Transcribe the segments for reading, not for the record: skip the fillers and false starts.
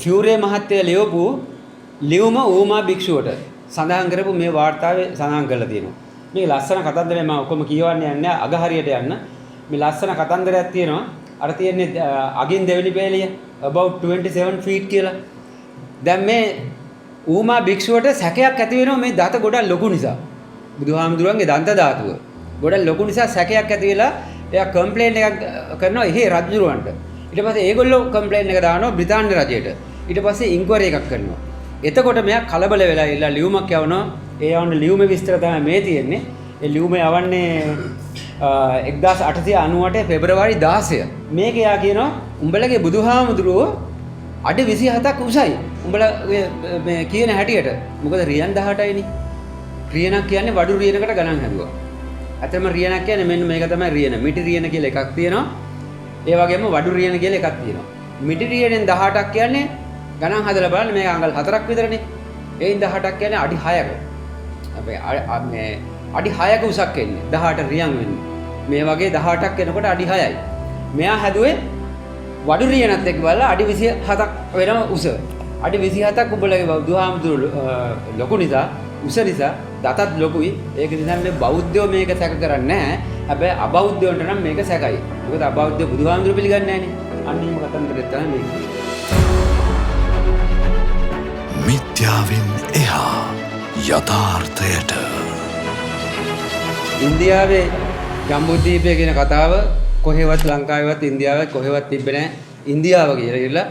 ෆියුරේ මහත්තයා ලියවපු ලියුම ඌමා භික්ෂුවට සඳහන් කරපු මේ වාර්තාවේ සඳහන් කරලා තියෙනවා. මේ ලස්සන කතන්දරය මම ඔක්කොම කියවන්නේ නැහැ අග හරියට යන්න. මේ ලස්සන කතන්දරයක් තියෙනවා. අර තියෙන්නේ අගින් දෙවෙනි පේලිය about 27 feet කියලා. දැන් මේ ඌමා භික්ෂුවට සැකයක් ඇති වෙනවා මේ දත ගොඩක් ලොකු නිසා. බුදුහාමුදුරන්ගේ දන්ත ධාතුව ගොඩක් ලොකු නිසා සැකයක් ඇති වෙලා එයා කම්ප්ලේන්ට් එකක් කරනවා එහි රජුරවන්ට. ඊට පස්සේ ඒගොල්ලෝ කම්ප්ලේන්ට් එක දානවා බ්‍රිතාන්‍ය රජයට. ඊට පස්සේ ඉන්ක්වයරි එකක් කරනවා. එතකොට මෙයා කලබල වෙලා ඉල්ල ලියුමක් යවනවා. ඒ යවන ලියුමේ විස්තර තමයි මේ තියෙන්නේ. ඒ ලියුම යවන්නේ 1898 පෙබරවාරි 16. මේක යා කියනවා උඹලගේ බුදුහාමුදුරුවෝ අඩි 27ක් උසයි. උඹලා මේ කියන හැටියට. මොකද රියන් 18යිනේ. රියනක් කියන්නේ වඩු රියනකට ගණන් හැදුවා. අතම රියනක් කියන්නේ මෙන්න මේක තමයි රියන. මිටි රියන කියලා එකක් තියෙනවා. ඒ වගේම වඩු රියන කියලා එකක් තියෙනවා. මිටි රියනෙන් 18ක් කියන්නේ ගණන් හදලා බලන්න මේක අඟල් 4ක් විතරනේ. එයින් 18ක් කියන්නේ අඩි 6ක. අපි මේ අඩි 6ක උසක් එන්නේ. 18 රියන් වෙන්නේ. මේ වගේ 18ක් එනකොට අඩි 6යි. මෙයා හැදුවේ වඩු රියනත් එක්ක බලලා අඩි 27ක් වෙනම උස. අඩි 27ක් උඹලගේ බුදුහාමුදුරු ලොකු නිසා උස නිසා දතත් ලොකුයි. ඒක නිසා මේ බෞද්ධයෝ මේක සැක කරන්නේ නැහැ. හැබැයි අබෞද්ධයන්ට නම් මේක සැකයි. මොකද අබෞද්ධයෝ බුදුහාමුදුරු පිළිගන්නේ නැහනේ. අන්න එහෙම කතන්දරයක් තමයි මේක. මිත්‍යාවෙන් එහා යථාර්ථයට. ඉන්දියාවේ ජම්බුද්වීපය කියන කතාව කොහෙවත් ලංකාවේවත් ඉන්දියාවේ කොහෙවත් තිබෙන්නේ නැහැ. ඉන්දියාව කියලා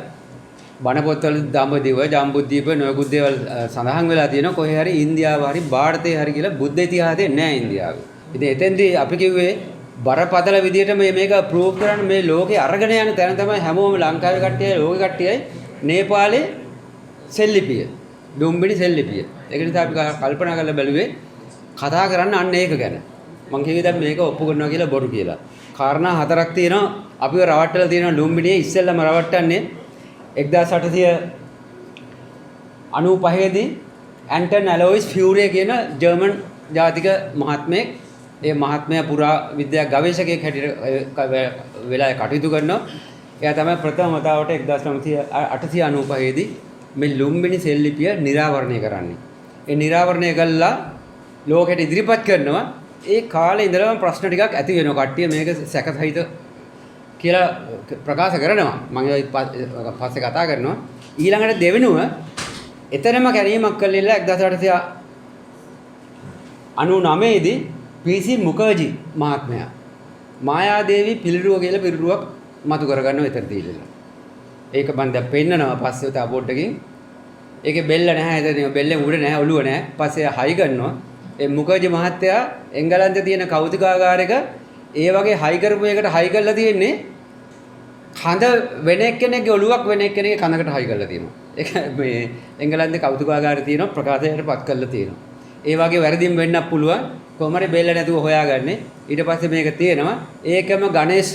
බණ පොත්වල දඹදිව ජම්බුද්වීප නොයෙකුත් දේවල් සඳහන් වෙලා තියෙනවා. කොහේ හරි ඉන්දියාව හරි ಭಾರತේ හරි කියලා බුද්ධ ඉතිහාසයේ නැහැ ඉන්දියාවේ. ඉතින් එතෙන්දී අපි කිව්වේ බරපතල විදියට මේක ප්‍රූව් කරන්න මේ ලෝකේ අරගෙන යන තැන තමයි හැමෝම ලංකාවේ කට්ටියයි ලෝකේ කට්ටියයි නේපාලේ සෙල්ලිපිය ඩුම්බිනි සෙල්ලිපිය. ඒක නිසා අපි කල්පනා කරලා බැලුවේ කතා කරන්න අන්න ඒක ගැන. මං කිව්වේ දැන් මේක ඔප්පු කරනවා කියලා බොරු කියලා. කාරණා හතරක් තියෙනවා අපිව රවට්ටලා තියෙනවා ඩුම්බිනියේ ඉස්සෙල්ලම රවට්ටන්නේ 1895 දී ඇන්ටන් ඇලෝයිස් ෆියුරේ කියන ජර්මන් ජාතික මහත්මයෙක්. ඒ මහත්මයා පුරා විද්‍යා ගවේෂකයෙක් හැටියට වෙලා කටයුතු කරනවා. එයා තමයි ප්‍රථම වතාවට 1895 දී මේ ලුම්බිනි සෙල්ලිපිය නිරාවරණය කරන්නේ. ඒ නිරාවරණය කළා ලෝකෙට ඉදිරිපත් කරනවා. ඒ කාලේ ඉඳලම ප්‍රශ්න ටිකක් ඇති වෙනවා. කට්ටිය මේක සැකසහිත කියලා ප්‍රකාශ කරනවා. මම පස්සේ කතා කරනවා. ඊළඟට දෙවෙනුව එතරම් කැණීමක් කළේලා 1899 දී පී.සී. මුඛර්ජී මහත්මයා මායාදේවි පිළිරුව කියලා පිළිරුවක් මතු කරගන්නවා එතන තියලා. ඒක මම දැන් පෙන්නනවා පස්සේ උත බෝඩ් ඒකේ බෙල්ල නැහැ එතන බෙල්ලෙන් උඩ නැහැ ඔළුව නැහැ. පස්සේ හයි ගන්නවා. ඒ මුඛර්ජී මහත්තයා එංගලන්තේ තියෙන කෞතුකාගාරයක ඒ වගේ හයි කරපු එකට හයි කරලා තියෙන්නේ කඳ වෙන එක්කෙනෙක්ගේ ඔළුවක් වෙන එක්කෙනෙක්ගේ කඳකට හයි කරලා තියෙනවා. ඒක මේ එංගලන්තේ කෞතුකාගාරේ තියෙන ප්‍රකාශයටපත් කරලා තියෙනවා. ඒ වගේ වැරදිම් වෙන්නත් පුළුවන්. කොහමරි බෙල්ල නැතුව හොයාගන්නේ. ඊට පස්සේ මේක තියෙනවා. ඒකම ගණේෂ්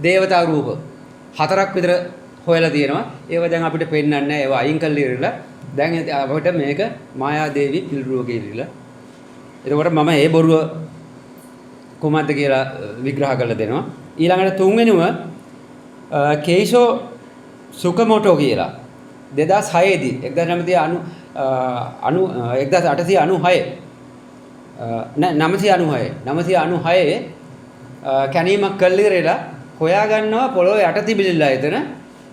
දේවතා රූප 4ක් විතර හොයලා තියෙනවා. ඒවා දැන් අපිට පෙන්වන්නේ නැහැ. ඒවා අයින් කරලා ඉවරලා. දැන් අපිට මේක මායාදේවි පිළිරුව කියලා. එතකොට මම ඒ බොරුව කොහොමද කියලා විග්‍රහ කරලා දෙනවා. ඊළඟට තුන්වෙනිව කේෂෝ සුකමෝටෝ කියලා 2006 දී 996 කැණීමක් කළ ඉවරලා හොයා ගන්නවා පොළොවේ යට තිබිලා එතන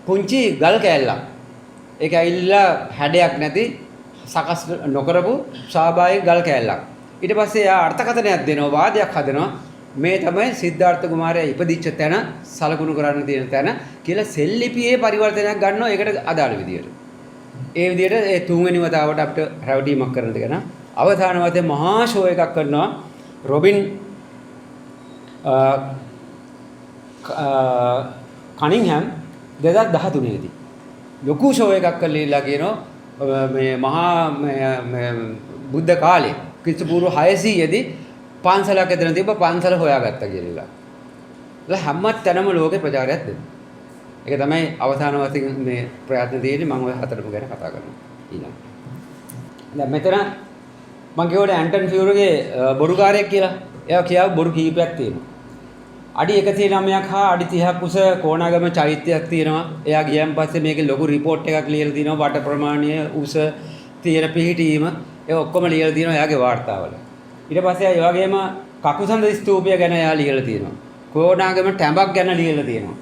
පුංචි ගල් කෑල්ලක්. ඒක ඇවිල්ලා හැඩයක් නැති සකස් නොකරපු ස්වාභාවික ගල් කෑල්ලක්. ඊට පස්සේ එයා අර්ථකථනයක් දෙනවා වාදයක් හදනවා මේ තමයි සිද්ධාර්ථ කුමාරයා ඉපදිච්ච තැන සලකුණු කරන්න තියෙන තැන කියලා සෙල්ලිපියේ පරිවර්තනයක් ගන්නවා ඒකට අදාළ විදියට. ඒ විදියට ඒ තුන්වෙනි වතාවට අපිට රැවටීමක් කරන දෙකන අවසාන වශයෙන් මහා ෂෝ එකක් කරනවා රොබින් කනින්හම් 2013 දී ලොකු ෂෝ එකක් කරලා කියනවා මේ මහා බුද්ධ කාලේ ක්‍රිස්තු පූර්ව 600 දී පන්සලක් ඇතන තිබ්බ පන්සල හොයාගත්තා කියලා. ඒක හැම තැනම ලෝකේ ප්‍රචාරයක් දෙනවා. ඒක තමයි අවසාන වශයෙන් මේ ප්‍රයත්න දෙන්නේ මම ඔය හතරම ගැන කතා කරනවා ඊළඟ. දැන් මෙතන මම කියවල ඇන්ටන් ෆියුරගේ බොරුකාරයෙක් කියලා. එයා කියාව බොරු කීපයක් තියෙනවා. අඩි 109ක් හා අඩි 30ක් උස කොණාගම චෛත්‍යයක් තියෙනවා. එයා ගියන් පස්සේ මේකේ ලොකු රිපෝට් එකක් ලියලා තිනවා වට ප්‍රමාණය උස තියෙන පිහිටීම ඒ ඔක්කොම ලියලා තිනවා එයාගේ වාර්තාවල. ඊට පස්සේ ඒ වගේම කකුසඳ ස්තූපය ගැන එයා ලියලා තිනවා. කොණාගම ටැඹක් ගැන ලියලා තිනවා.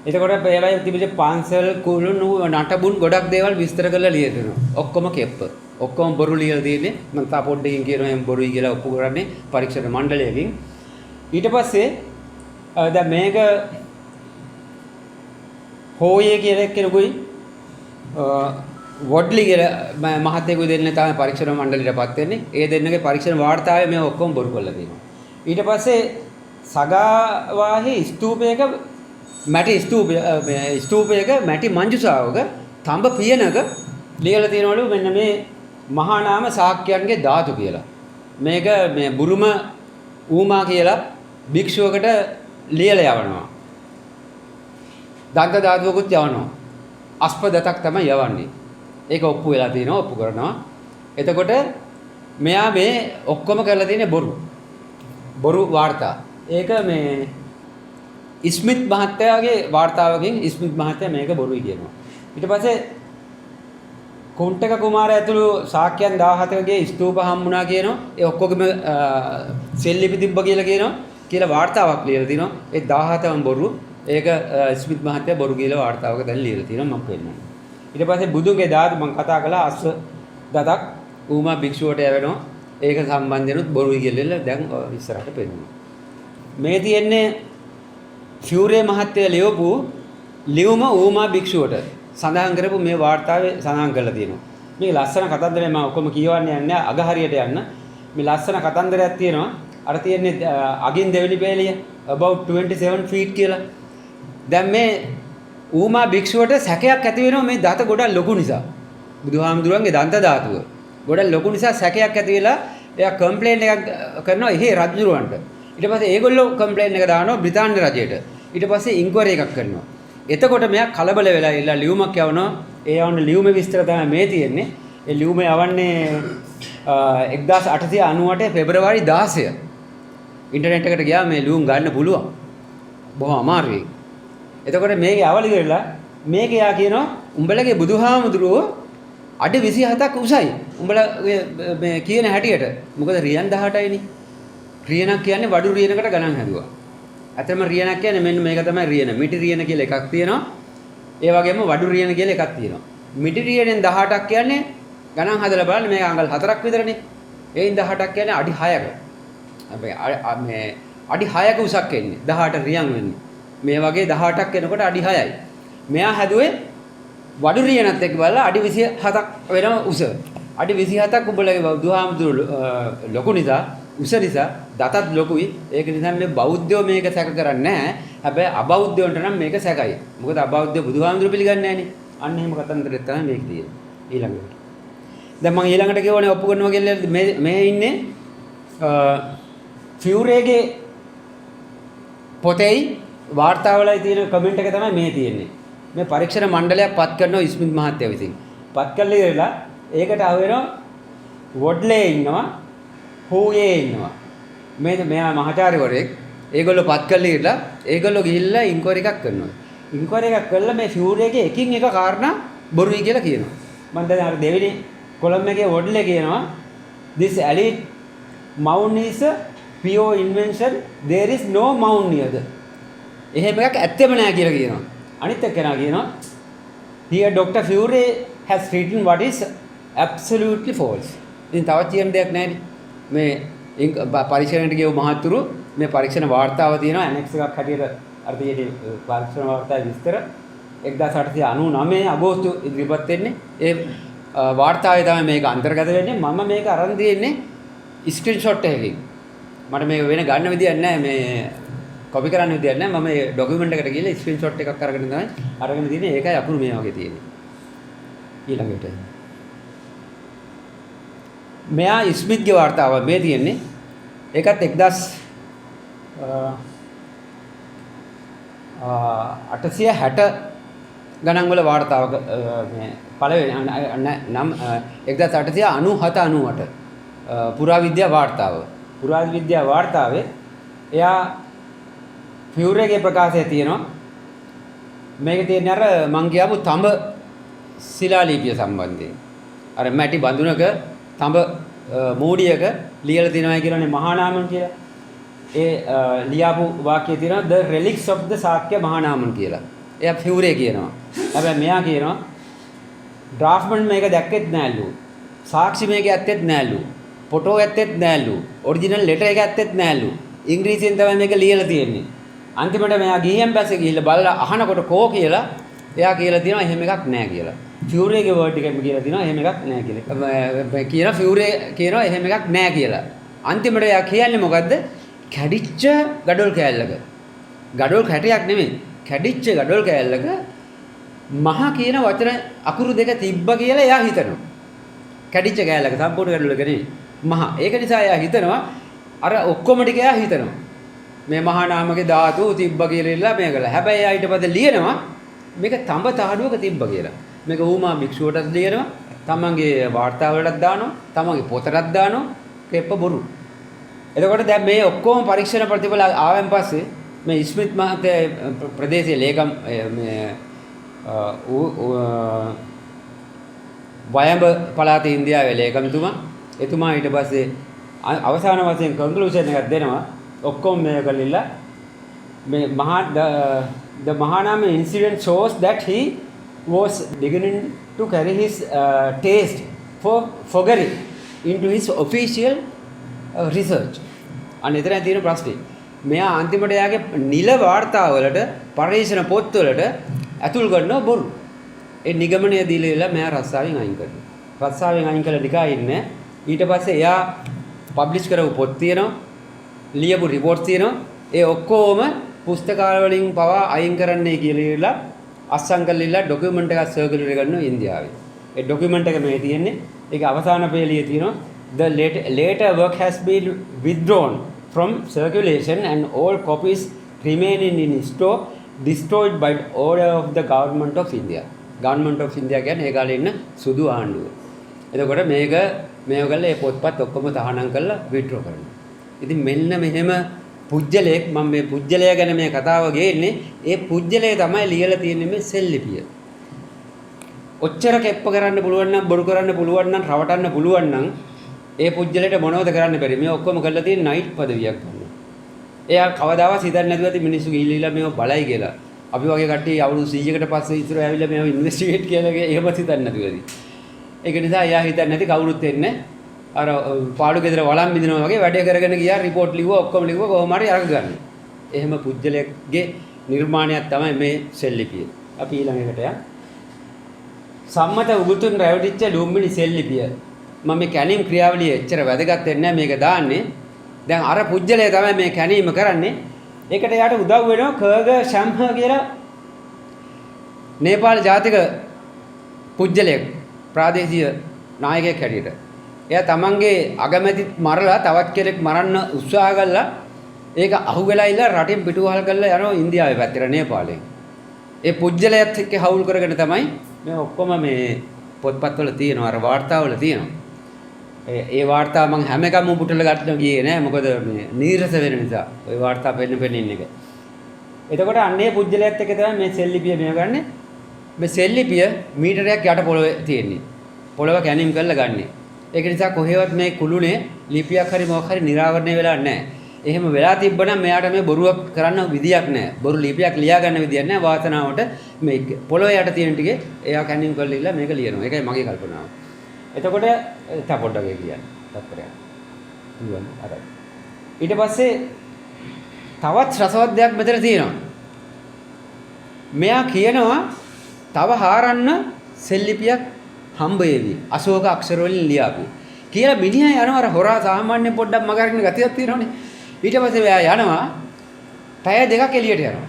එතකොට ඒවයි තිබිච්ච පන්සල් කුළුණු නටබුන් ගොඩක් දේවල් විස්තර කරලා ලියලා තිනවා. ඔක්කොම කෙප්ප. ඔක්කොම බොරු ලියලා තියෙන්නේ. මම තා පොඩ්ඩකින් කියනවා එම් බොරුයි කියලා ඔප්පු කරන්නේ පරීක්ෂණ මණ්ඩලයකින්. ඊට පස්සේ දැන් මේක හෝයේ කියලා කෙනෙකුයි වොඩ්ලි කියලා මහත්තයෙකුයි දෙන්නේ තමයි පරීක්ෂණ මණ්ඩලයටපත් වෙන්නේ. ඒ දෙන්නගේ පරීක්ෂණ වාර්තාවේ මේ ඔක්කොම බොරු කරලා තියෙනවා. ඊට පස්සේ සගාවාහි ස්තූපයක මැටි ස්තූපයක මැටි මංජුසාවක තඹ පියනක ලියලා තියෙනවලු මෙන්න මේ මහා නාම ශාක්‍යයන්ගේ ධාතු කියලා. මේක මේ බුරුම ඌමා කියලා භික්ෂුවකට ලියලා යවනවා. දන්ත ධාතුවකුත් යවනවා. අස්පදතක් තමයි යවන්නේ. ඒක ඔප්පු වෙලා තියෙනවා ඔප්පු කරනවා. එතකොට මෙයා මේ ඔක්කොම කරලා තියෙන්නේ බොරු වාර්තා. ඒක මේ ස්මිත් මහත්තයාගේ වාර්තාවකින් ස්මිත් මහත්තයා මේක බොරුයි කියනවා. ඊට පස්සේ කුණ්ටක කුමාරයා ඇතුළු ශාක්‍යයන් 17ගේ ස්තූප හම්බුණා කියනවා. ඒ ඔක්කොගෙම සෙල්ලිපි තිබ්බ කියලා කියනවා. කියලා වාර්තාවක් ලියලා තිනවා. ඒ 17ම බොරු. ඒක ස්මිත් මහත්තයා බොරු කියලා වාර්තාවක දැන් ලියලා තිනවා මම පෙන්නනවා. ඊට පස්සේ බුදුගේ ධාතු මම කතා කළා අස්ස දතක් ඌමා භික්ෂුවට යවෙනවා. ඒක සම්බන්ධෙනුත් බොරුයි කියලා දැන් ඉස්සරහට පෙන්නනවා. මේ තියෙන්නේ ෆියුරේ මහත්තයා ලියවපු ලියුම ඌමා භික්ෂුවට සඳහන් කරපු මේ වාර්තාවේ සඳහන් කරලා තියෙනවා. මේ ලස්සන කතන්දරය මම ඔක්කොම කියවන්නේ නැහැ අග හරියට යන්න. මේ ලස්සන කතන්දරයක් තියෙනවා. අර තියෙන්නේ අගින් දෙවෙනි පේලිය about 27 feet කියලා. දැන් මේ ඌමා භික්ෂුවට සැකයක් ඇති වෙනවා මේ දත ගොඩක් ලොකු නිසා. බුදුහාමුදුරන්ගේ දන්ත ධාතුව. ගොඩක් ලොකු නිසා සැකයක් ඇති වෙලා එයා කම්ප්ලේන්ට් එකක් කරනවා එහේ රජුරවන්ට. ඊට පස්සේ ඒගොල්ලෝ කම්ප්ලේන්ට් එක දානවා බ්‍රිතාන්‍ය රජයට. ඊට පස්සේ ඉන්ක්වයරි එකක් කරනවා. එතකොට මෙයා කලබල වෙලා ඉල්ලා ලියුමක් යවනවා. ඒ යවන ලියුමේ විස්තර තමයි මේ තියෙන්නේ. ඒ ලියුම යවන්නේ 1898 පෙබරවාරි 16. ඉන්ටර්නෙට් එකට ගියා මේ ලියුම් ගන්න පුළුවන්. බොහොම අමාරුයි. එතකොට මේකේ අවලි කරලා මේක යා කියනවා උඹලගේ බුදුහාමුදුරුවෝ අඩි 27ක් උසයි. උඹලා මේ කියන හැටියට. මොකද රියන් 18යිනේ. රියනක් කියන්නේ වඩු රියනකට ගණන් හැදුවා. අතම රියනක් කියන්නේ මෙන්න මේක තමයි රියන. මිටි රියන කියලා එකක් තියෙනවා. ඒ වගේම වඩු රියන කියලා එකක් තියෙනවා. මිටි රියනෙන් 18ක් කියන්නේ ගණන් හදලා බලන්න මේක අඟල් 4ක් විතරනේ. ඒයින් 18ක් කියන්නේ අඩි 6ක. මේ අඩි 6ක උසක් එන්නේ. 18 රියන් වෙන්නේ. මේ වගේ 18ක් එනකොට අඩි 6යි. මෙයා හැදුවේ වඩු රියනත් එක්ක බලලා අඩි 27ක් වෙනම උස. අඩි 27ක් උඹලගේ බුදුහාමුදුරු ලොකු නිසා උස නිසා දතත් ලොකුයි. ඒක නිසා මේ බෞද්ධයෝ මේක සැක කරන්නේ නැහැ. හැබැයි අබෞද්ධයන්ට නම් මේක සැකයි. මොකද අබෞද්ධ බුදුහාමුදුරු පිළිගන්නේ නැහනේ. අන්න එහෙම කතන්දරයක් තමයි මේක තියෙන්නේ. ඊළඟට. දැන් මම ඊළඟට කියවනේ ඔප්පු කරනවා කියලා මේ ඉන්නේ ෆියුරේගේ පොතේයි වාර්තාවලයි තියෙන කමෙන්ට් එක තමයි මේ තියෙන්නේ. මේ පරීක්ෂණ මණ්ඩලයක් පත් කරනවා ස්මිත් මහත්තයා විසින්. පත් කළා ඉවරලා ඒකට අහු වෙනවා වොඩ්ලේ ඉන්නවා හෝයේ ඉන්නවා. මෙයා මහාචාර්යවරයෙක්. ඒගොල්ලෝ පත් කළා ඉවරලා ඒගොල්ලෝ ගිහිල්ලා ඉන්ක්වයරි එකක් කරනවා. ඉන්ක්වයරි එකක් කළා මේ ෆියුරේගේ එකින් එක කාරණා බොරුයි කියලා කියනවා. මම දැන් අර දෙවෙනි කොලම් එකේ වොඩ්ලේ කියනවා this elite mound is a pure invention there is no mound near the එහෙම එකක් ඇත්තෙම නෑ කියලා කියනවා. අනිත් එක්කෙනා කියනවා here Dr. Fury has written what is absolutely false. ඉතින් තවත් කියන දෙයක් නෑනේ. මේ පරීක්ෂණයට ගියව මහතුරු මේ පරීක්ෂණ වාර්තාව තියෙනවා ඇනෙක්ස් එකක් හැටියට අර තියෙන පරීක්ෂණ වාර්තාවේ විස්තර 1899 අගෝස්තු ඉදිරිපත් වෙන්නේ. ඒ වාර්තාවේ තමයි මේක අන්තර්ගත වෙන්නේ. මම මේක අරන් දෙන්නේ ස්ක්‍රීන්ෂොට් එකකින්. මට මේක වෙන ගන්න විදියක් නෑ මේ කොපි කරන්න විදියක් නෑ. මම මේ ඩොකියුමන්ට් එකට ගිහලා ස්ක්‍රීන්ෂොට් එකක් අරගෙන තමයි අරගෙන තියෙන්නේ. ඒකයි අකුරු මේ වගේ තියෙන්නේ. ඊළඟට මෙයා ස්මිත්ගේ වාර්තාව මේ තියෙන්නේ. ඒකත් 1860 ගණන් වල වාර්තාවක මේ පළවෙනි නම් 1897 පුරාවිද්‍යා වාර්තාව. පුරාවිද්‍යා වාර්තාවේ එයා ෆියුර් එකේ ප්‍රකාශය තියෙනවා. මේකේ තියෙන අර මං කියපු තඹ ශිලාලිපිය සම්බන්ධයෙන්. අර මැටි බඳුනක තඹ මූඩියක ලියලා තියෙනවා කියලානේ මහානාමන් කියලා. ඒ ලියාපු වාක්‍යය තියෙනවා the relics of the Shakya මහානාමන් කියලා. එයා ෆියුරේ කියනවා. හැබැයි මෙයා කියනවා ඩ්‍රාෆ්ට්මන් මේක දැක්කෙත් නෑලු. සාක්ෂි මේක ඇත්තෙත් නෑලු. ෆොටෝ ඇත්තෙත් නෑලු. ඔරිජිනල් ලෙටර් එක ඇත්තෙත් නෑලු. ඉංග්‍රීසියෙන් තමයි මේක ලියලා තියෙන්නේ. අන්තිමට මෙයා ගිහින් පස්සේ ගිහිල්ලා බලලා අහනකොට කෝ කියලා එයා කියලා තියෙනවා එහෙම එකක් නෑ කියලා. ෆියුරේගේ වර්ඩ් එකෙන් කියලා තියෙනවා එහෙම එකක් නෑ කියලා. කියන ෆියුරේ කියනවා එහෙම එකක් නෑ කියලා. අන්තිමට එයා කියන්නේ මොකද්ද? කැඩිච්ච ගඩොල් කෑල්ලක. ගඩොල් කැටයක් නෙමෙයි. කැඩිච්ච ගඩොල් කෑල්ලක මහ කියන වචන අකුරු දෙක තිබ්බ කියලා එයා හිතනවා. කැඩිච්ච කෑල්ලක සම්පූර්ණ ගඩොලක නෙමෙයි. මහ. ඒක නිසා එයා හිතනවා අර ඔක්කොම ටික එයා හිතනවා. මේ මහා නාමකේ ධාතු තිබ්බ කියලා ඉල්ලා මේකලා. හැබැයි එයා ඊට පස්සේ ලියනවා මේක තඹ තහඩුවක තිබ්බ කියලා. මේක ඌමා භික්ෂුවටත් ලියනවා. තමන්ගේ වාර්තාවලටත් දානවා. තමන්ගේ පොතටත් දානවා. කෙප්ප බොරු. එතකොට දැන් මේ ඔක්කොම පරීක්ෂණ ප්‍රතිඵල ආවෙන් පස්සේ මේ ස්මිත් මහත්තයා ප්‍රදේශයේ ලේකම් මේ වයඹ පළාතේ ඉන්දියාවේ ලේකම්තුමා එතුමා ඊට පස්සේ අවසාන වශයෙන් කන්ක්ලූෂන් එකක් දෙනවා ඔක්කොම මේක කළilla මේ the Mahanama incident shows that he was beginning to carry his taste for forgery into his official research අන්න එතන තියෙන ප්‍රශ්නේ මෙයා අන්තිමට යාගේ නිල වාර්තාවලට පරීක්ෂණ පොත්වලට ඇතුල් කරනවා බොරු. ඒ නිගමනය දීලා මෙයා රස්සාවෙන් අයින් කරනවා. රස්සාවෙන් අයින් කළා ටිකයි ඉන්නේ. ඊට පස්සේ එයා පබ්ලිෂ් කරපු පොත් තියෙනවා. ලියපු රිපෝට් තියෙනවා. ඒ ඔක්කොම පුස්තකාල වලින් පවා අයින් කරන්නයි කියලා අස්සම් කරලා ඩොකියුමන්ට් එකක් සර්කියුලර් කරනවා ඉන්දියාවේ. ඒ ඩොකියුමන්ට් එක මේ තියෙන්නේ. ඒක අවසාන පේලියේ තියෙනවා. The later work has been withdrawn from circulation and all copies remaining in store destroyed by order of the government of India. Government of India කියන්නේ ඒ කාලේ ඉන්න සුදු ආණ්ඩුව. එතකොට මේක කළා මේ පොත්පත් ඔක්කොම තහනම් කරලා විඩ්‍රෝ කරනවා. ඉතින් මෙන්න මෙහෙම පුජ්‍යලයක් මම මේ පුජ්‍යලය ගැන මේ කතාව ගේන්නේ ඒ පුජ්‍යලය තමයි ලියලා තියෙන්නේ මේ සෙල්ලිපිය. ඔච්චර කෙප්ප කරන්න පුළුවන් නම් බොරු කරන්න පුළුවන් නම් රවටන්න පුළුවන් නම් ඒ පුජ්‍යලයට මොනවද කරන්න බැරි මේ ඔක්කොම කරලා තියෙන නයිට් පදවියක් ගන්න. එයා කවදාවත් හිතන්නේ නැතුව ඇති මිනිස්සු ගිහිල්ලා මේව බලයි කියලා. අපි වගේ කට්ටිය අවුරුදු 100කට පස්සේ ඉතුරු ඇවිල්ලා මේව ඉන්වෙස්ටිගේට් කියලා එහෙමත් හිතන්නේ නැතුව ඇති. ඒක නිසා එයා හිතන්නේ නැති කවුරුත් එන්නේ අර පාඩු ගෙදර වළම් බිඳිනවා වගේ වැඩේ කරගෙන ගියා රිපෝට් ලිව්වා ඔක්කොම ලිව්වා කොහොම හරි අරග ගන්න. එහෙම පුජ්‍යලයේ නිර්මාණයක් තමයි මේ සෙල්ලිපිය. අපි ඊළඟට යමු. සම්මත උගතුන් රැවටිච්ච ලුම්බිනි සෙල්ලිපිය. මම මේ කැණීම් ක්‍රියාවලිය එච්චර වැදගත් වෙන්නේ නැහැ මේක දාන්නේ. දැන් අර පුජ්‍යලය තමයි මේ කැණීම කරන්නේ. ඒකට යාට උදව් වෙනවා කර්ග ෂම්හ කියලා නේපාල ජාතික පුජ්‍යලයක් ප්‍රාදේශීය නායකයෙක් හැටියට. එයා තමන්ගේ අගමැතිත් මරලා තවත් කෙනෙක් මරන්න උත්සාහ කළා. ඒක අහුවෙලා ඉල්ල රටින් පිටුවහල් කරලා යනවා ඉන්දියාවේ පැත්තට නේපාලෙන්. ඒ පුජ්‍යලයත් එක්ක හවුල් කරගෙන තමයි මේ ඔක්කොම මේ පොත්පත්වල තියෙනවා අර වාර්තාවල තියෙනවා. ඒ වාර්තා මම හැම එකම උඹටල ගන්න ගියේ නෑ මොකද මේ නීරස වෙන නිසා. ওই වාර්තා පෙන්න ඉන්න එක. එතකොට අන්නේ පුජ්‍යලයත් එක්ක තමයි මේ සෙල්ලිපිය මේ ගන්නෙ. මේ සෙල්ලිපිය මීටරයක් යට පොළවේ තියෙන්නේ. පොළව කැණීම් කරලා ගන්නෙ. ඒක නිසා කොහෙවත් මේ කුළුනේ ලිපියක් හරි මොකක් හරි නිරාවරණය වෙලා නැහැ. එහෙම වෙලා තිබ්බනම් මෙයාට මේ බොරුවක් කරන්න විදියක් නැහැ. බොරු ලිපියක් ලියා ගන්න විදියක් නැහැ. වාසනාවට මේ පොළොවේ යට තියෙන ටිකේ එයා කැණීම් කරලා ඉල්ල මේක ලියනවා. ඒකයි මගේ කල්පනාව. එතකොට තව පොඩ්ඩක් ඒ කියන්නේ. තත්පරයක්. ඊවල අර. ඊට පස්සේ තවත් රසවත් දෙයක් මෙතන තියෙනවා. මෙයා කියනවා තව හාරන්න සෙල්ලිපියක් හම්බ වේවි. අශෝක අක්ෂර වලින් ලියාපු. කියලා මිනිහා යනවා අර හොරා සාමාන්‍ය පොඩ්ඩක් මගහරින්න ගතියක් තියෙනවනේ. ඊට පස්සේ එයා යනවා පැය දෙකක් එළියට යනවා.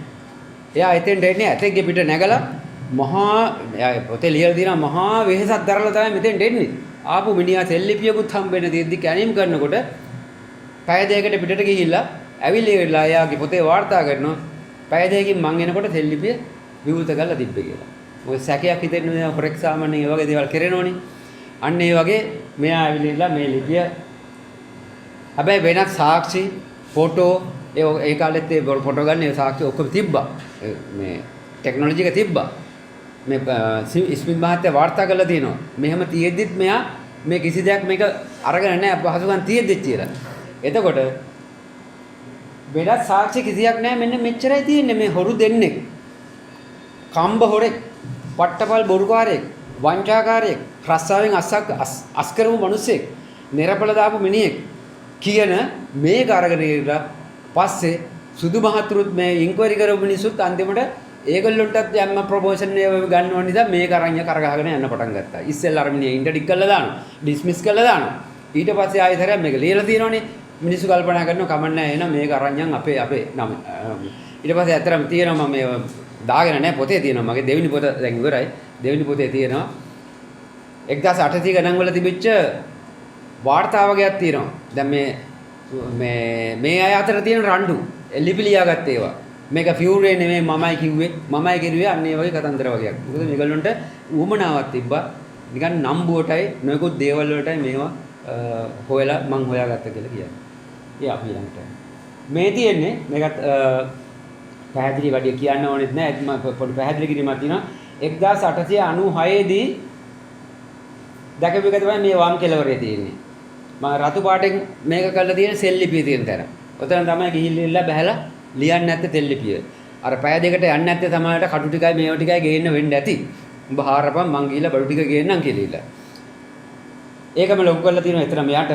එයා එතෙන්ට එන්නේ ඇතෙක්ගේ පිට නැගලා මහා එයා පොතේ ලියලා තියෙනවා මහා වෙහෙසක් දරලා තමයි මෙතෙන්ට එන්නේ. ආපු මිනිහා සෙල්ලිපියකුත් හම්බෙන්න දෙද්දි කැණීම් කරනකොට පැය දෙකකට පිටට ගිහිල්ලා ඇවිල්ලා එයාගේ පොතේ වාර්තා කරනවා පැය දෙකකින් මං එනකොට සෙල්ලිපිය විවෘත කරලා තිබ්බේ කියලා. මොකද සැකයක් හිතෙන්නේ හොරෙක් සාමාන්‍යයෙන් ඒ වගේ දේවල් කරනෝනේ. අන්න ඒ වගේ මෙයා ඇවිල්ලා මේ ලිපිය හැබැයි වෙනත් සාක්ෂි ෆොටෝ ඒ කාලෙත් ඒ ෆොටෝ ගන්න ඒ සාක්ෂි ඔක්කොම තිබ්බා. මේ ටෙක්නොලොජි එක තිබ්බා. මේ ස්මිත් මහත්තයා වාර්තා කරලා තියෙනවා. මෙහෙම තියෙද්දිත් මෙයා මේ කිසි දෙයක් මේක අරගෙන නැහැ පහසුකම් තියෙද්දිත් කියලා. එතකොට වෙනත් සාක්ෂි කිසියක් නැහැ මෙන්න මෙච්චරයි තියෙන්නේ මේ හොරු දෙන්නේ. කම්බ හොරෙක්, පට්ටපල් බොරුකාරයෙක්, වංචාකාරයෙක්, රස්සාවෙන් අස් කරපු මිනිස්සෙක්, නිරපල දාපු මිනිහෙක් කියන මේක අරගෙන ඉඳලා පස්සේ සුදු මහතුරුත් මේ ඉන්ක්වයරි කරපු මිනිස්සුත් අන්තිමට ඒගොල්ලොන්ටත් යම්ම ප්‍රොමෝෂන් එක ගන්න ඕන නිසා මේක අරන් කරගහගෙන යන්න පටන් ගත්තා. ඉස්සෙල්ලා අර මිනිහ ඉන්ටර්ඩික් කරලා දානවා, ඩිස්මිස් කරලා දානවා. ඊට පස්සේ ආයෙත් මේක ලියලා තියෙනවනේ. මිනිස්සු කල්පනා කරනවා කමන්නේ එහෙනම් මේක අරන් යන් අපේ නම. ඊට පස්සේ ඇත්තටම තියෙනවා මම මේ දාගෙන නැහැ පොතේ තියෙනවා මගේ දෙවෙනි පොත දැන් ඉවරයි. දෙවෙනි පොතේ තියෙනවා 1800 ගණන් වල තිබිච්ච වාර්තා වගේක් තියෙනවා. දැන් මේ අය අතර තියෙන රණ්ඩු ලිපි ලියාගත්ත ඒවා. මේක ෆියුරේ නෙමෙයි මමයි කිව්වේ අන්න ඒ වගේ කතන්දර වගේක්. මොකද මේගොල්ලන්ට උවමනාවක් තිබ්බා. නිකන් නම්බුවටයි නොයෙකුත් දේවල් වලටයි මේවා හොයලා මං හොයාගත්ත කියලා කියන්නේ. ඒ අපි ළඟට. මේ තියෙන්නේ මේකත් පැහැදිලි වැඩි කියන්න ඕනෙත් නෑ. මම පොඩි පැහැදිලි කිරීමක් තියෙනවා. 1896 දී දැකපු එක තමයි මේ වම් කෙළවරේ තියෙන්නේ. මම රතු පාටෙන් මේක කරලා තියෙන සෙල්ලිපිය තියෙන තැන. ඔතන තමයි ගිහිල්ලා බහැලා ලියන්නේ නැත්තේ තෙල්ලිපිය. අර පය දෙකට යන්නේ නැත්තේ තමයි කටු ටිකයි මේව ටිකයි ගේන්න වෙන්න ඇති. උඹ හාරපන් මං ගිහිල්ලා බඩු ටික ගේන්නම් කියලා. ඒකම ලොකු කරලා තියෙනවා එතන මෙයාට.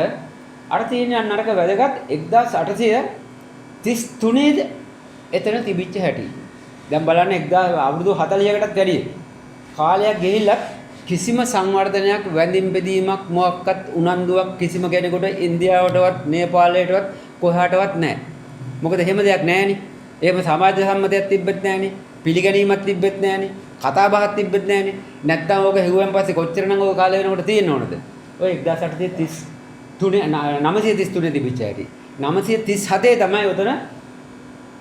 අර තියෙන අන්නරක වැදගත් 1833 ද එතන තිබිච්ච හැටි. දැන් බලන්න අවුරුදු 40කටත් වැඩි කාලයක් ගිහිල්ලා කිසිම සංවර්ධනයක් වැඳින් බෙදීමක් මොකක්වත් උනන්දුවක් කිසිම කෙනෙකුට ඉන්දියාවටවත් නේපාලයටවත් කොහාටවත් නැහැ. මොකද එහෙම දෙයක් නැහැනේ. එහෙම සමාජ සම්මතයක් තිබෙත් නැහැනේ. පිළිගැනීමක් තිබෙත් නැහැනේ. කතා බහක් තිබෙත් නැහැනේ. නැත්තම් ඕක හෙව්වන් පස්සේ කොච්චරනම් ඕක කාලේ වෙනකොට තියෙන්න ඕනද? ඔය 933 තිබිච්ච හැටි. 937 තමයි උතන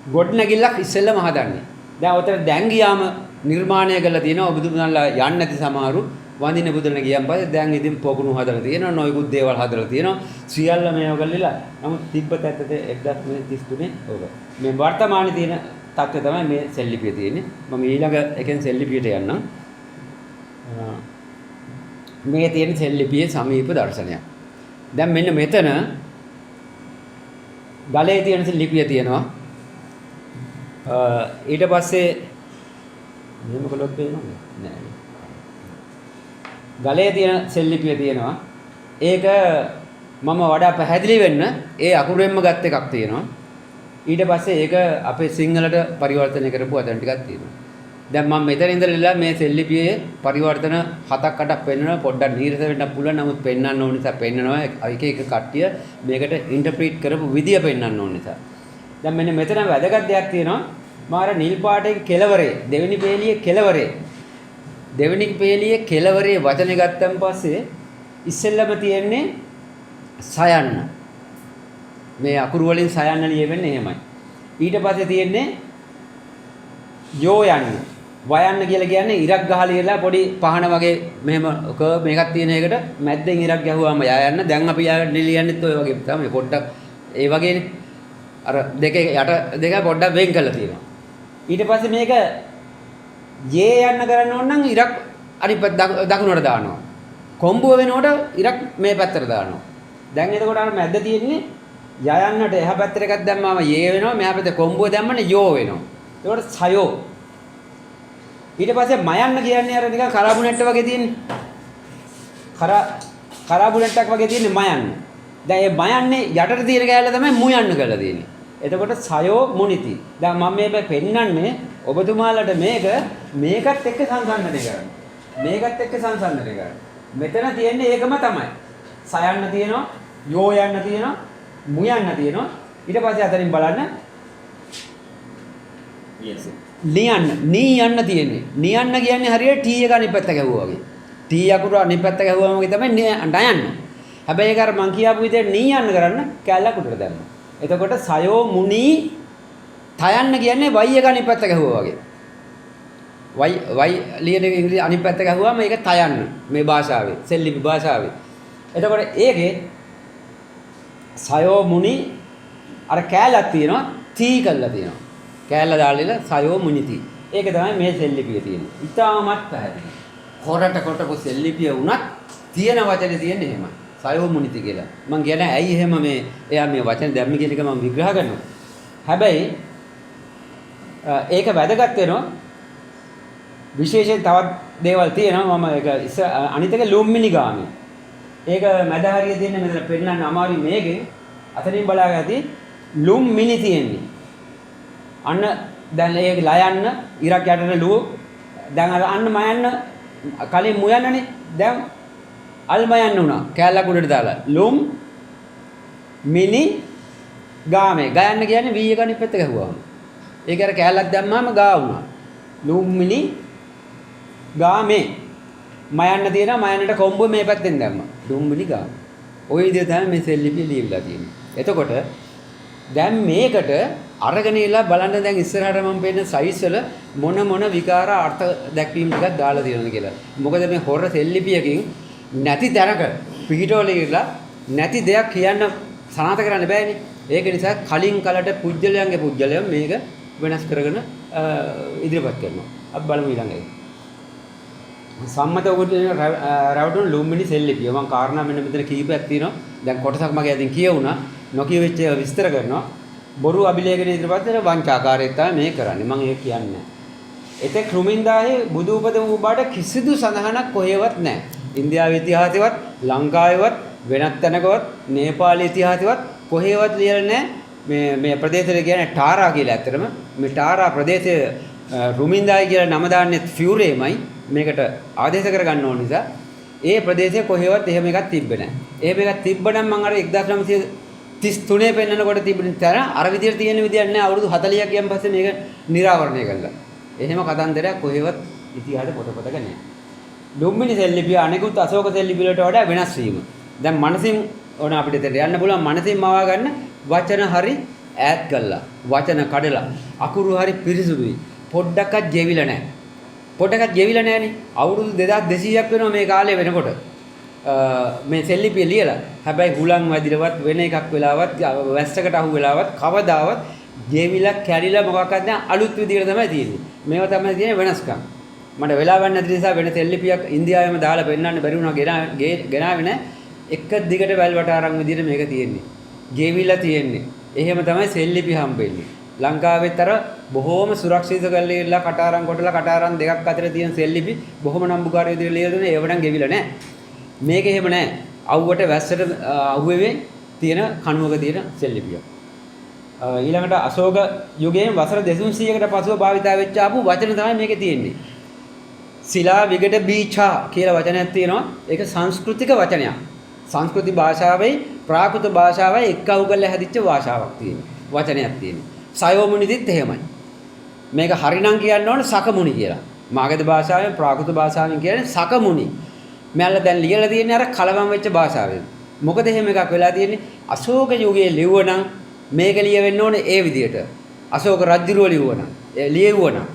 ගොඩනැගිල්ලක් ඉස්සෙල්ලම හදන්නේ. දැන් උතන දැන් ගියාම නිර්මාණය කරලා තියෙනවා ඔබතුමන්ලා යන්නේ නැති සමහරු වඳින බුදුරණ ගියන් පස්සේ දැන් ඉතින් පොකුණු හදලා තියෙනවා නොයෙකුත් දේවල් හදලා තියෙනවා සියල්ල මේව කරලා නමුත් තිබ්බත ඇත්තට 1933 ඕක මේ වර්තමානයේ තියෙන තත්ත්වය තමයි මේ සෙල්ලිපිය තියෙන්නේ මම ඊළඟ එකෙන් සෙල්ලිපියට යන්නම් මේ තියෙන සෙල්ලිපියේ සමීප දර්ශනයක් දැන් මෙන්න මෙතන ගලේ තියෙන ලිපිය තියෙනවා ඊට පස්සේ මෙහෙම කළොත් පේනවද නෑ ගලේ තියෙන සෙල්ලිපිය තියෙනවා ඒක මම වඩා පැහැදිලි වෙන්න ඒ අකුරෙන්ම ගත් එකක් තියෙනවා ඊට පස්සේ ඒක අපේ සිංහලට පරිවර්තනය කරපු අදන් ටිකක් තියෙනවා දැන් මම මෙතන ඉඳලා මේ සෙල්ලිපියේ පරිවර්තන 7ක් 8ක් පෙන්වනවා පොඩ්ඩක් නීරස වෙන්න පුළුවන් නමුත් පෙන්වන්න ඕන නිසා පෙන්වනවා එක එක කට්ටිය මේකට ඉන්ටර්ප්‍රීට් කරපු විදිය පෙන්වන්න ඕන නිසා දැන් මෙන්න මෙතන වැදගත් දෙයක් තියෙනවා මාර නිල් පාටේ කෙලවරේ දෙවෙනි පේලියේ කෙලවරේ වචනේ ගත්තන් පස්සේ ඉස්සෙල්ලම තියෙන්නේ සයන්න මේ අකුරු වලින් සයන්න ලියෙන්නේ එහෙමයි ඊට පස්සේ තියෙන්නේ යෝ යන්න වයන්න කියලා කියන්නේ ඉරක් ගහලා ඉරලා පොඩි පහන වගේ මෙහෙම මේකක් තියෙන එකට මැද්දෙන් ඉරක් ගැහුවාම යා යන්න දැන් අපි ලියන්නෙත් ඔය වගේ තමයි පොඩ්ඩක් ඒ වගේනේ අර දෙකේ යට දෙක පොඩ්ඩක් වෙන් කරලා තියෙනවා ඊට පස්සේ මේක යේ යන්න කරන්න ඕන නම් ඉරක් අනිත් දකුණට දානවා කොම්බුව වෙනකොට ඉරක් මේ පැත්තට දානවා දැන් එතකොට අර මැද්ද තියෙන්නේ ය යන්නට එහා පැත්තට එකක් දැම්මම යේ වෙනවා මෙහා පැත්තේ කොම්බුව දැම්මම යෝ වෙනවා ඒකට සයෝ ඊට පස්සේ මයන්න කියන්නේ අර නිකන් කරාබුනට්ට වගේ තියෙන්නේ කරාබුනට්ටක් වගේ තියෙන්නේ මයන්න දැන් මේ මයන්නේ යටට තියෙන කෑල්ල තමයි මුයන්න කරලා තියෙන්නේ එතකොට සයෝ මුනිති. දැන් මම මේ පෙන්නන්නේ ඔබතුමාලට මේකත් එක්ක සංසන්දනය කරන්න. මේකත් එක්ක සංසන්දනය කරන්න. මෙතන තියෙන්නේ ඒකම තමයි. සයන්න තියෙනවා, යෝ යන්න තියෙනවා, මුයන්න තියෙනවා. ඊට පස්සේ අතරින් බලන්න නියන්න තියෙන්නේ. නියන්න කියන්නේ හරියට T එක අනිත් පැත්ත ගැහුවා වගේ. T අකුර අනිත් පැත්ත ගැහුවාම වගේ තමයි නයන්න. හැබැයි ඒක අර මං කියපු විදිහට නියන්න කරන්න කැලලක් උඩට දැම්මා. එතකොට සයෝ මුනි තයන්න කියන්නේ y එක අනිත් පැත්ත ගැහුවා වගේ. y ලියන එක ඉංග්‍රීසි අනිත් පැත්ත ගැහුවාම ඒක තයන්න මේ භාෂාවේ සෙල්ලිපි භාෂාවේ. එතකොට ඒකේ සයෝ මුනි අර කෑල්ලක් තියෙනවා තී කරලා තියෙනවා. කෑල්ල දාලා සයෝ මුනිති. ඒක තමයි මේ සෙල්ලිපිය තියෙන්නේ. ඉතාමත් පැහැදිලි. හොරට කොටපු සෙල්ලිපිය වුණත් තියෙන වචනේ තියෙන්නේ එහෙමයි. සයෝ මුනිති කියලා. මම කියන්නේ ඇයි එහෙම මේ එයා මේ වචන දැම්මේ කියන එක මම විග්‍රහ කරනවා. හැබැයි ඒක වැදගත් වෙනවා. විශේෂයෙන් තවත් දේවල් තියෙනවා. මම ඒක අනිත් එක ලුම්මිනි ගාමී. ඒක මැද හරිය තියෙන මෙතන පෙන්නන්න අමාරුයි මේකෙන්. අතනින් බලාගatti ලුම්මිනි තියෙන්නේ. අන්න දැන් ඒක ලයන්න ඉරක් යටට ලුව දැන් අන්න මයන්න කලින් මුයන්නනේ දැන් අල්ම යන්න උනා කෑල්ලක් උඩට දාලා ලුම් මිනි ගාමේ ගයන්න කියන්නේ වී එක අනිත් පැත්ත ගහුවාම ඒක අර කෑල්ලක් දැම්මාම ගා වුණා ලුම් මිනි ගාමේ මයන්න තියෙනවා මයන්නට කොම්බුව මේ පැත්තෙන් දැම්මා ලුම් මිනි ගාමේ ওই විදිහ තමයි මේ සෙල්ලිපිය ලියවිලා තියෙන්නේ එතකොට දැන් මේකට අරගෙන ඉලා බලන්න දැන් ඉස්සරහට මම පෙන්න සයිස් වල මොන විකාර අර්ථ දැක්වීම් ටිකක් දාලා තියෙනවද කියලා. මොකද මේ හොර සෙල්ලිපියකින් නැති තැනක පිහිටවල ඉරලා නැති දෙයක් කියන්න සනාථ කරන්න බෑනේ. ඒක නිසා කලින් කලට පුජ්‍යලයන්ගේ පුජ්‍යලයන් මේක වෙනස් කරගෙන ඉදිරිපත් කරනවා. අපි බලමු ඊළඟ එක. සම්මත උගුරුනේ රවටුන් ලුම්බිනි සෙල්ලිපිය. මම කාරණා මෙන්න මෙතන කීපයක් තියෙනවා. දැන් කොටසක් මගේ අතින් කියවුණා. නොකියවෙච්ච විස්තර කරනවා. බොරු අභිලේඛන ඉදිරිපත් කරන වංචාකාරයෙක් තමයි මේ කරන්නේ. මම ඒක කියන්නේ. එතෙක් රුමින්දාහේ බුදු උපත වූ බාට කිසිදු සඳහනක් කොහෙවත් නැහැ. ඉන්දියාවේ ඉතිහාසෙවත්, ලංකාවේවත්, වෙනත් තැනකවත්, නේපාලයේ ඉතිහාසෙවත් කොහෙවත් ලියලා නැහැ. මේ ප්‍රදේශය කියන්නේ ටාරා කියලා ඇත්තටම. මේ ටාරා ප්‍රදේශය රුමින්දායි කියලා නම දාන්නේ ෆියුරේමයි. මේකට ආදේශ කරගන්න ඕන නිසා ඒ ප්‍රදේශයේ කොහෙවත් එහෙම එකක් තිබ්බේ නැහැ. එහෙම එකක් තිබ්බනම් මම අර 1933 පෙන්නකොට තිබුණ තැන අර විදියට තියෙන විදියක් නෑ අවුරුදු 40ක් ගියන් පස්සේ මේක නිරාවරණය කළා. එහෙම කතන්දරයක් කොහෙවත් ඉතිහාස පොතපතක නෑ. ලුම්බිනි සෙල්ලිපිය අනෙකුත් අශෝක සෙල්ලිපි වලට වඩා වෙනස් වීම. දැන් මනසින් ඕන අපිට දෙන්න යන්න පුළුවන් මනසින් මවා ගන්න වචන හරි ඈඩ් කළා. වචන කඩලා අකුරු හරි පිරිසුදුයි. පොඩ්ඩක්වත් ගෙවිලා නෑ. පොඩ්ඩක්වත් ගෙවිලා නෑනේ. අවුරුදු 2200ක් වෙනවා මේ කාලේ වෙනකොට. මේ සෙල්ලිපිය ලියලා හැබැයි හුලං වැදිලවත් වෙන එකක් වෙලාවත් වැස්සකට අහු වෙලාවත් කවදාවත් ගෙවිලා කැඩිලා මොකක්වත් නැහැ අලුත් විදියට තමයි තියෙන්නේ මේවා තමයි තියෙන වෙනස්කම් මට වෙලාවක් නැති නිසා වෙන සෙල්ලිපියක් ඉන්දියාවෙම දාලා පෙන්නන්න බැරි වුණා ගෙනාවේ නැහැ එක දිගට වැල් වටාරම් විදියට මේක තියෙන්නේ ගෙවිලා තියෙන්නේ එහෙම තමයි සෙල්ලිපි හම්බෙන්නේ ලංකාවෙත් අර බොහෝම සුරක්ෂිත කරලා ඉල්ලා කටාරම් කොටලා කටාරම් දෙකක් අතර තියෙන සෙල්ලිපි බොහොම නම්බුකාර විදියට ලියලා දුන්නේ ඒව නම් ගෙවිලා නැහැ මේක එහෙම නෑ. අවුවට වැස්සට අහුවෙවේ තියෙන කණුවක තියෙන සෙල්ලිපිය. ඊළඟට අශෝක යුගයෙන් වසර 200කට පසුව භාවිතා වෙච්ච ආපු වචන තමයි මේකේ තියෙන්නේ. සිලා විගඩ බීචා කියලා වචනයක් තියෙනවා. ඒක සංස්කෘතික වචනයක්. සංස්කෘති භාෂාවේ ප්‍රාකෘත භාෂාවයි එක්කව කරලා හැදිච්ච භාෂාවක් තියෙනවා. වචනයක් තියෙනවා. සයෝමුනිදිත් එහෙමයි. මේක හරිනම් කියන්න ඕනේ සකමුනි කියලා. මාගධ භාෂාවෙන් ප්‍රාකෘත භාෂාවෙන් කියන්නේ සකමුනි. මෙයාලා දැන් ලියලා තියෙන්නේ අර කලවම් වෙච්ච භාෂාවෙන්. මොකද එහෙම එකක් වෙලා තියෙන්නේ අශෝක යුගයේ ලියුවනම් මේක ලියවෙන්න ඕනේ ඒ විදියට. අශෝක රජුරුව ලියුවනම් ලියුවනම්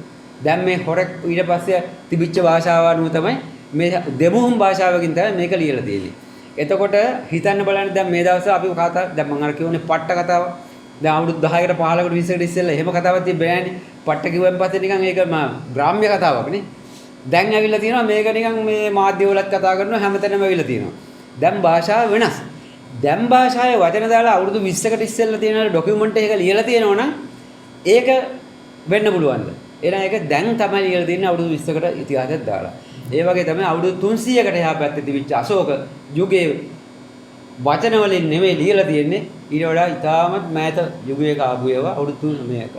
දැන් මේ හොරක් ඊට පස්සේ තිබිච්ච භාෂාව අනුව තමයි මේ දෙමුහුම් භාෂාවකින් තමයි මේක ලියලා තියෙන්නේ. එතකොට හිතන්න බලන්න දැන් මේ දවස්වල අපි කතා දැන් මම අර කියවනේ පට්ට කතාව. දැන් අවුරුදු 10කට 15කට 20කට ඉස්සෙල්ලා එහෙම කතාවක් තිබ්බේ නෑනේ. පට්ට කිව්වන් පස්සේ නිකන් ඒක ග්‍රාම්‍ය කතාවක් නේ. දැන් ඇවිල්ලා තියෙනවා මේක නිකන් මේ මාධ්‍ය වලත් කතා කරනවා හැමතැනම ඇවිල්ලා තියෙනවා. දැන් භාෂාව වෙනස්. දැන් භාෂාවේ වචන දාලා අවුරුදු 20කට ඉස්සෙල්ලා තියෙන ඩොකියුමන්ට් එක ලියලා තියෙනවා නම් ඒක වෙන්න පුළුවන්ද? එහෙනම් ඒක දැන් තමයි ලියලා තියෙන්නේ අවුරුදු 20කට ඉතිහාසයක් දාලා. ඒ වගේ තමයි අවුරුදු 300කට එහා පැත්තේ තිබිච්ච අශෝක යුගයේ වචන වලින් නෙමෙයි ලියලා තියෙන්නේ ඊට වඩා ඉතාමත් මෑත යුගයක ආපු ඒවා අවුරුදු 300ක.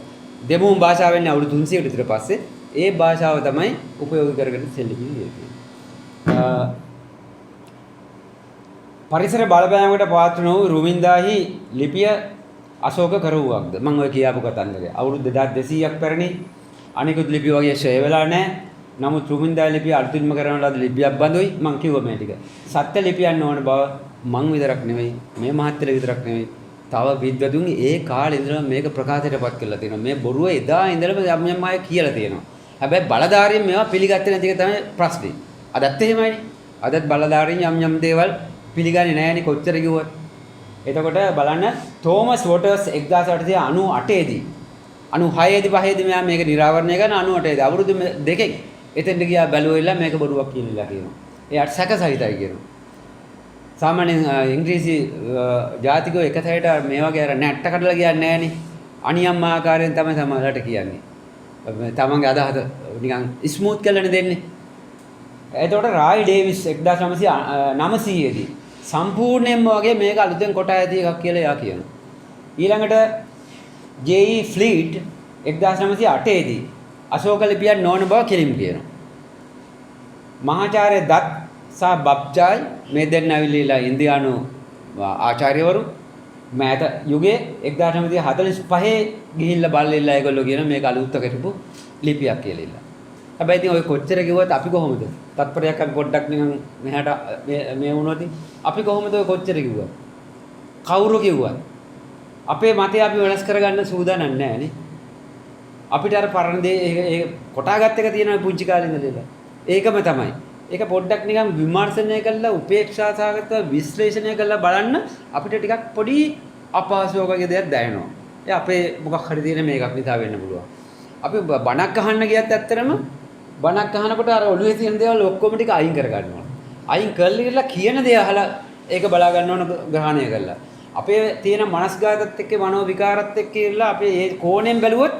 දෙමුහුම් භාෂාවෙන් අවුරුදු 300කට විතර පස්සේ ඒ භාෂාව තමයි උපයෝගී කරගෙන සෙල්ලිපි ලියන්නේ. පරිසර බලපෑමකට පාත්‍ර වූ රුමින්දාහි ලිපිය අශෝක කරුවක්ද මම ඔය කියාපු කතන්දරය. අවුරුදු 2200ක් පැරණි අනිකුත් ලිපි වගේ ෂේ වෙලා නැහැ. නමුත් රුමින්දාහි ලිපිය අලුතින්ම කරන ලද ලිපියක් බඳුයි මම කිව්වා මේ ටික. සත්‍ය ලිපියන්න ඕන බව මං විතරක් නෙවෙයි මේ මහත්තයලා විතරක් නෙවෙයි තව විද්වතුන් ඒ කාලේ ඉඳලා මේක ප්‍රකාශයටපත් කරලා තියෙනවා. මේ බොරුව එදා ඉඳලම යම් අය කියලා තියෙනවා. හැබැයි බලධාරීන් මේවා පිළිගත්තේ නැති එක තමයි ප්‍රශ්නේ. අදත් එහෙමයිනේ. අදත් බලධාරීන් යම් දේවල් පිළිගන්නේ නැහැනේ කොච්චර කිව්වත්. එතකොට බලන්න තෝමස් වොටර්ස් 1898 දී 96 දී 5 දී මෙයා මේක නිරාවරණය කරන 98 දී අවුරුදු දෙකක් එතෙන්ට ගියා බැලුවෙලා මේක බොරුවක් කියලා කියනවා. එයාට සැකසහිතයි කියනවා. සාමාන්‍යයෙන් ඉංග්‍රීසි ජාතිකයෝ එක සැරේට මේ වගේ අර නැට්ට කඩලා කියන්නේ නැහනේ. අනියම් ආකාරයෙන් තමයි සමහරවිට කියන්නේ. තමන්ගේ අදහස නිකන් ස්මූත් කරලානේ දෙන්නේ. එතකොට රායි ඩේවිස් 1900 දී සම්පූර්ණයෙන්ම වගේ මේක අලුතෙන් කොටා ඇති එකක් කියලා එයා කියනවා. ඊළඟට ජේ.ඊ. ෆ්ලීට් 1908 දී අශෝක ලිපියක් නොවන බව කෙලින් කියනවා. මහාචාර්ය දත් සහ බබ්ජායි මේ දෙන්න ඇවිල්ලා ඉන්දියානු ආචාර්යවරු මෑත යුගයේ 1945 ගිහිල්ලා බලලා ඒගොල්ලෝ කියන මේක අලුත් කරපු ලිපියක් කියලා ඉල්ල. හැබැයි ඉතින් ඔය කොච්චර කිව්වත් අපි කොහොමද? තත්පරයක් අපි පොඩ්ඩක් නිකන් මෙහාට මේ වුණොත් අපි කොහොමද ඔය කොච්චර කිව්වත්? කවුරු කිව්වත් අපේ මතය අපි වෙනස් කරගන්න සූදානම් නැහැ නේ. අපිට අර පරණ දේ ඒ කොටාගත් එක තියෙනවා පුංචි කාලේ ඉඳලා. ඒකම තමයි. ඒක පොඩ්ඩක් නිකන් විමර්ශනය කරලා උපේක්ෂා සහගත විශ්ලේෂණය කරලා බලන්න අපිට ටිකක් පොඩි අපහසුතාවක වගේ දෙයක් දැනෙනවා. ඒ අපේ මොකක් හරි තියෙන මේකක් නිසා වෙන්න පුළුවන්. අපි බණක් අහන්න ගියත් ඇත්තටම බණක් අහනකොට අර ඔළුවේ තියෙන දේවල් ඔක්කොම ටික අයින් කර ගන්නවා. අයින් කරලා කියන දේ අහලා ඒක බලා ගන්න ඕන ග්‍රහණය කරලා. අපේ තියෙන මනස්ගතත් එක්ක මනෝ විකාරත් එක්ක ඉල්ලලා අපි ඒ කෝණයෙන් බැලුවොත්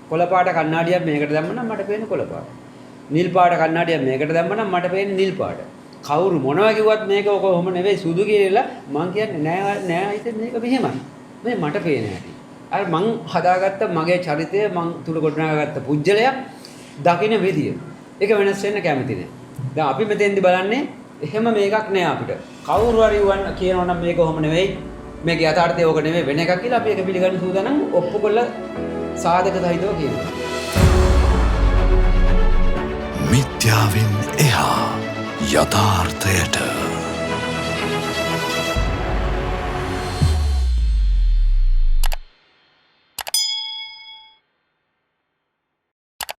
කොළ පාට කණ්ණාඩියක් මේකට දැම්මම මට පේන්නේ කොළ පාට. නිල් පාට කණ්ණාඩියක් මේකට දැම්මම මට පේන්නේ නිල් පාට. කවුරු මොනවා කිව්වත් මේක කොහොම නෙවෙයි සුදු කියලා මං කියන්නේ නෑ ඉතින් මේක මෙහෙමයි. මේ මට පේන්නේ නැති. අර මං හදාගත්ත මගේ චරිතය මං තුල ගොඩනගාගත්ත පුජ්‍යලයක් දකින්න විදිය. ඒක වෙනස් වෙන්න කැමති නෑ. දැන් අපි මෙතෙන්දි බලන්නේ එහෙම මේකක් නෑ අපිට. කවුරු හරි කියනවා නම් මේක කොහොම නෙවෙයි. මේක යථාර්ථය ඕක නෙවෙයි වෙන එකක් කියලා අපි ඒක පිළිගන්න සූදානම් ඔප්පු කරලා සාධක සහිතව කියනවා. මිත්‍යාවෙන් එහා යථාර්ථයට